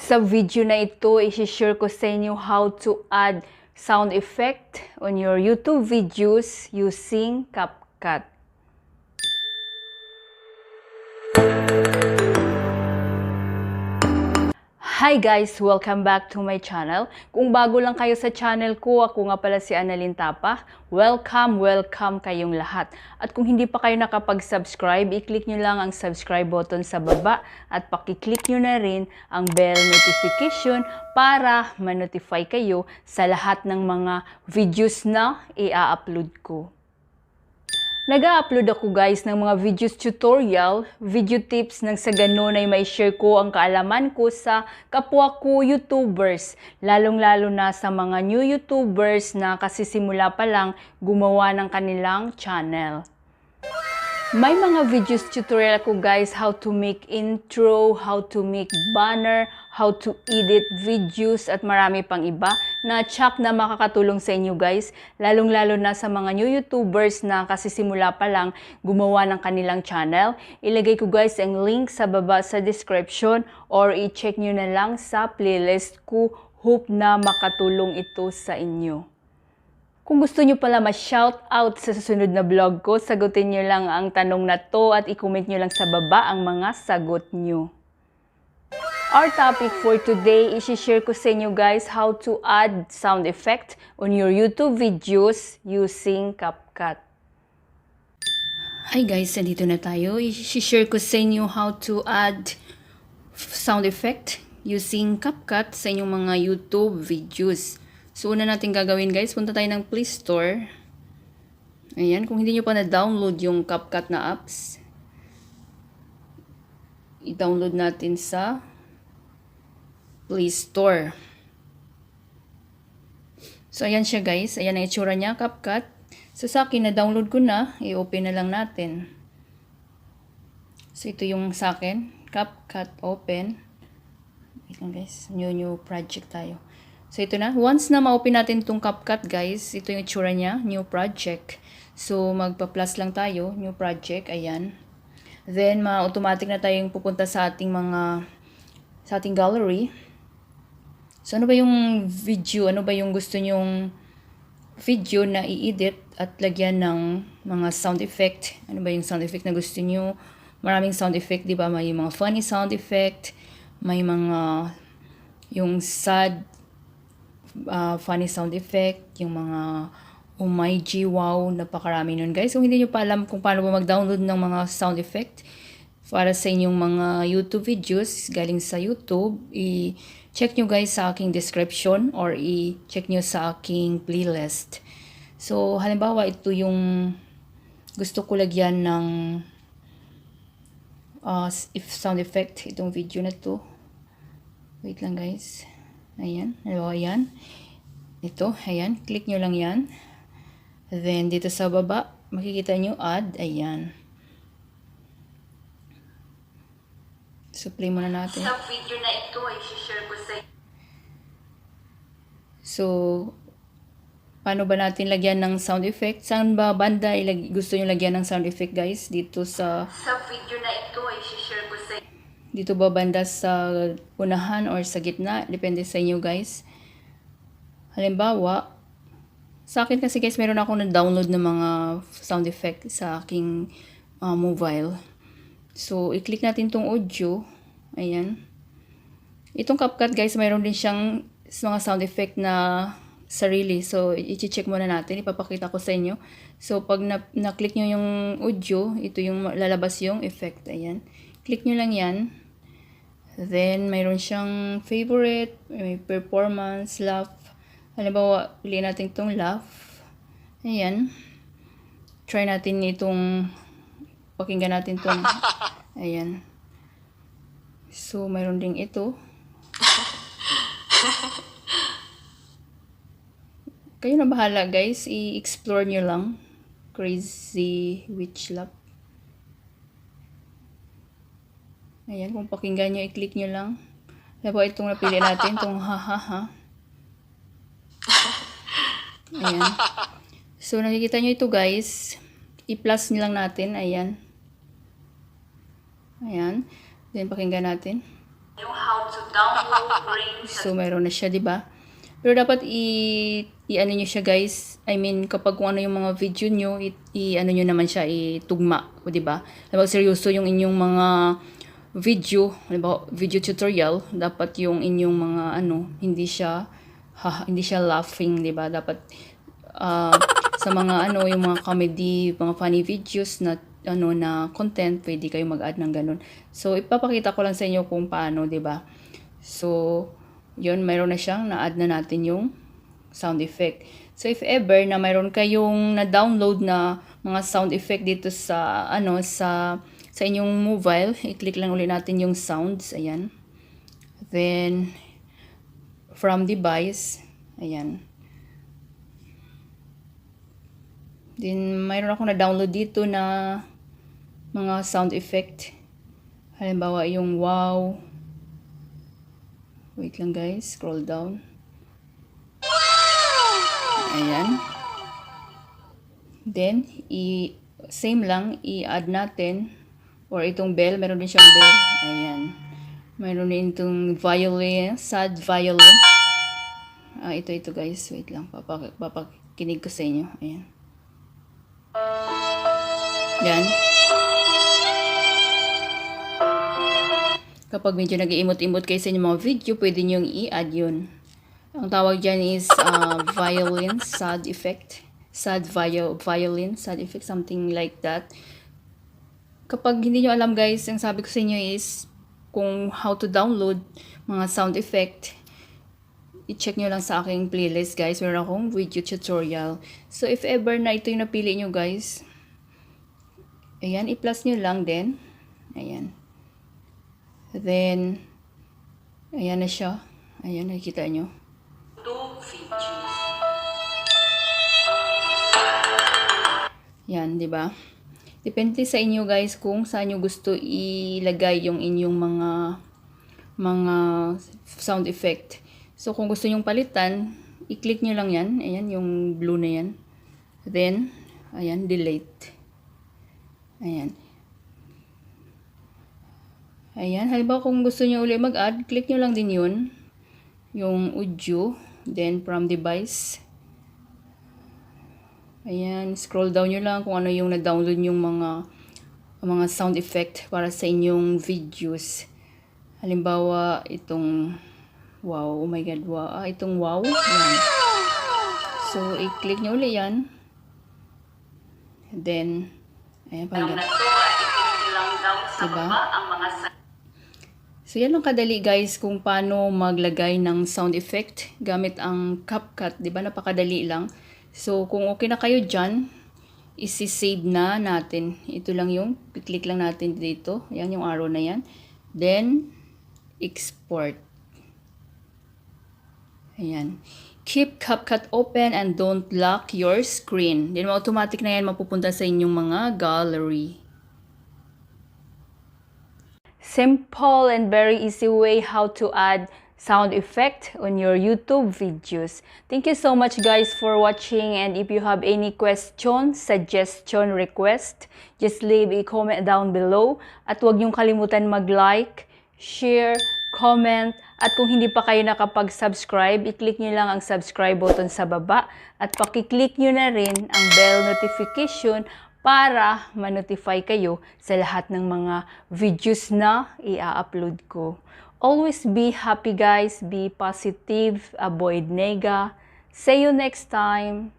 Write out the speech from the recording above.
Sa video na ito, i-share ko sa inyo how to add sound effect on your YouTube videos using CapCut. Hi guys! Welcome back to my channel. Kung bago lang kayo sa channel ko, ako nga pala si Annalyn Tapa. Welcome kayong lahat. At kung hindi pa kayo nakapag-subscribe, i-click nyo lang ang subscribe button sa baba at paki-click nyo na rin ang bell notification para ma-notify kayo sa lahat ng mga videos na i-upload ko. Nag-a-upload ako guys ng mga videos tutorial, video tips nang sa ganun ay may share ko ang kaalaman ko sa kapwa ko YouTubers, lalong-lalo na sa mga new YouTubers na kasisimula pa lang gumawa ng kanilang channel. May mga videos tutorial ako guys, how to make intro, how to make banner, how to edit videos at marami pang iba na tsak na makakatulong sa inyo guys, lalong-lalo na sa mga new YouTubers na kasisimula pa lang gumawa ng kanilang channel. Ilagay ko guys ang link sa baba sa description or i-check nyo na lang sa playlist ko. Hope na makatulong ito sa inyo. Kung gusto nyo pala ma-shoutout sa susunod na vlog ko, sagutin nyo lang ang tanong na to at i-comment nyo lang sa baba ang mga sagot nyo. Our topic for today, i-share ko sa inyo guys how to add sound effect on your YouTube videos using CapCut. Hi guys, nandito na tayo. I-share ko sa inyo how to add sound effect using CapCut sa inyong mga YouTube videos. So, una natin gagawin guys, punta tayo ng Play Store. Ayan, kung hindi nyo pa na-download yung CapCut na apps, i-download natin sa Play Store. So, ayan siya guys. Ayan ang itsura niya, CapCut. So, sa akin, na-download ko na. I-open na lang natin. So, ito yung sa akin. CapCut open. Wait lang guys. New project tayo. So, ito na. Once na ma-open natin itong CapCut, guys, ito yung itsura niya, new project. So, magpa-plus lang tayo, new project, ayan. Then, automatic na tayong pupunta sa ating gallery. So, ano ba yung video? Ano ba yung gusto nyong video na i-edit at lagyan ng mga sound effect? Ano ba yung sound effect na gusto nyo? Maraming sound effect, di ba? May mga funny sound effect, may mga yung sad funny sound effect, yung mga oh my G, wow, napakarami nun guys. Kung hindi nyo pa alam kung paano ba mag-download ng mga sound effect para sa inyong mga YouTube videos galing sa YouTube, i-check nyo guys sa aking description or i-check nyo sa aking playlist. So, halimbawa, ito yung gusto ko lagyan ng if sound effect, itong video na to. Wait lang guys. Ayan, ayan. Ito, ayan. Click nyo lang yan. Then, dito sa baba, makikita nyo add. Ayan. So, play muna natin. Sa video na ito, ay share ko sa... So, paano ba natin lagyan ng sound effect? Saan ba banda gusto nyo lagyan ng sound effect, guys? Dito sa video na ito, ay share ko sa... Dito ba banda sa unahan or sa gitna? Depende sa inyo guys. Halimbawa, sa akin kasi guys, meron ako na-download ng mga sound effect sa aking mobile. So, i-click natin tong audio. Ayan. Itong CapCut guys, mayroon din siyang mga sound effect na sarili. So, i-check muna natin. Ipapakita ko sa inyo. So, pag na-click nyo yung audio, ito yung lalabas yung effect. Ayan. Click nyo lang yan. Then, mayroon siyang favorite, may performance, laugh. Halimbawa, piliin natin itong laugh. Ayan. Try natin itong, pakinggan natin itong, ayan. So, mayroon din ito. Kayo na bahala guys, i-explore nyo lang. Crazy Witch Laugh. Ayan, kung pakinggan nyo, i-click nyo lang. Diba itong napili natin, itong ha. Ayan. So, nakikita nyo ito guys. I-plus nyo lang natin. Ayan. Ayan. Then, pakinggan natin. Yung how to download brain. So, meron na siya, di ba? Pero dapat i-ano nyo siya, guys. I mean, kapag kung ano yung mga video nyo, i-ano nyo naman siya, itugma. Di ba? Kapag seryoso yung inyong mga video, di ba, video tutorial, dapat yung inyong mga ano, hindi siya laughing, di ba? Dapat sa mga ano, yung mga comedy, mga funny videos na ano na content, pwede kayo mag-add ng ganun. So ipapakita ko lang sa inyo kung paano, 'di ba? So yun, mayroon na siyang na-add na natin yung sound effect. So if ever na mayroon kayong na-download na mga sound effect dito sa ano sa inyong mobile, i-click lang ulit natin yung sounds, ayan. Then from device, ayan. Then mayroon akong na-download dito na mga sound effect. Halimbawa yung wow. Wait lang guys, scroll down. Ayan. Then, same lang, i-add natin. Or itong bell, meron din siyang bell. Ayan. Meron din itong violin, sad violin. Ito guys, wait lang, papakinig ko sa inyo. Ayan. Yan. Kapag medyo nag-iimot-imot kayo sa inyong mga video, pwede nyo i-add yun. Ang tawag dyan is violin sad effect. Violin sad effect, something like that. Kapag hindi nyo alam guys, ang sabi ko sa inyo is kung how to download mga sound effect, i-check nyo lang sa aking playlist guys. Meron akong video tutorial. So if ever na ito yung napili nyo guys, ayan, i-plus nyo lang din. Ayan. Then, ayan na siya. Ayan, nakikita nyo. Yan, di ba? Depende sa inyo guys kung saan nyo gusto ilagay yung inyong mga sound effect. So, kung gusto nyong palitan, i-click nyo lang yan. Ayan, yung blue na yan. Then, ayan, delete. Ayan. Ayan, halimbawa kung gusto nyo ulit mag-add, click nyo lang din yun. Yung audio. Then, from device. Ayan, scroll down nyo lang kung ano yung na-download yung mga sound effect para sa inyong videos. Halimbawa, itong wow, oh my god, wow. Itong wow. Ayan. So, i-click nyo ulit yan. Then, ayan, pakinggan. Diba? So, yan lang kadali guys kung paano maglagay ng sound effect gamit ang CapCut. Diba? Napakadali lang. So, kung okay na kayo dyan, isi-save na natin. Ito lang yung, click lang natin dito. Yan yung arrow na yan. Then, export. Ayan. Keep CapCut open and don't lock your screen. Then, automatic na yan mapupunta sa inyong mga gallery. Simple and very easy way how to add sound effect on your YouTube videos. Thank you so much guys for watching, and if you have any question, suggestion, request, just leave a comment down below. At huwag niyong kalimutan mag-like, share, comment, at kung hindi pa kayo nakapag-subscribe, i-click nyo lang ang subscribe button sa baba at paki-click nyo na rin ang bell notification para ma-notify kayo sa lahat ng mga videos na i-upload ko. Always be happy guys, be positive, avoid nega. See you next time!